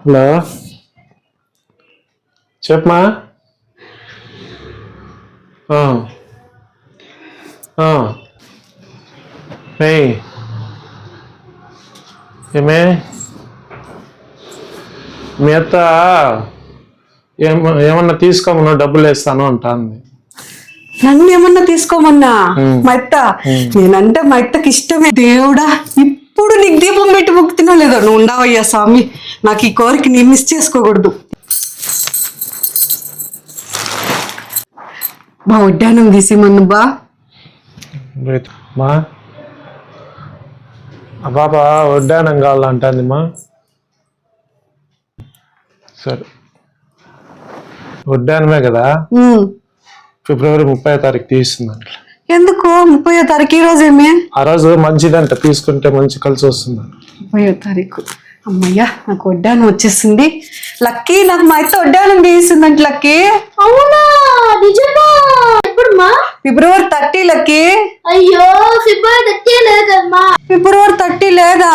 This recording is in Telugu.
హలో చెప్పమా. ఏమే మీ అత్త ఏమన్నా తీసుకోమన్నా డబ్బులు వేస్తాను అంటాంది. నన్ను ఏమన్నా తీసుకోమన్నా మా అత్త? నేనంటే మా అత్తకి ఇష్టమే. దేవుడా, ఇప్పుడు నీకు దీపం పెట్టి మొక్కుతున్నా లేదా? నువ్వు ఉండవయ్యా స్వామి, నాకు ఈ కోరిక నీ మిస్ చేసుకోకూడదు. బా వడ్డానం తీసేమన్నా బా. మా ఆ పాప వడ్డానం కావాలంటుంది మా. సరే వడ్డానమే కదా, ఫిబ్రవరి 30వ తారీఖు తీస్తుందంట. ఎందుకు 30వ తారీఖు? ఈ రోజు ఏమే? ఆ రోజు మంచిదంట, తీసుకుంటే మంచి కలిసి వస్తుందంట. 30వ తారీఖు. అమ్మయ్యా, నాకు వడ్డానం వచ్చేసింది. లక్కీ, నాకు మా అత్త వడ్డానం తీసిందంట. లక్కీ, అవునా? నిజమా? ఎప్పుడు మా? ఫిబ్రవరి 30 లక్కీ. అయ్యో, ఫిబ్రవరి 30 లేదమ్మా. ఫిబ్రవరి 30 లేదా?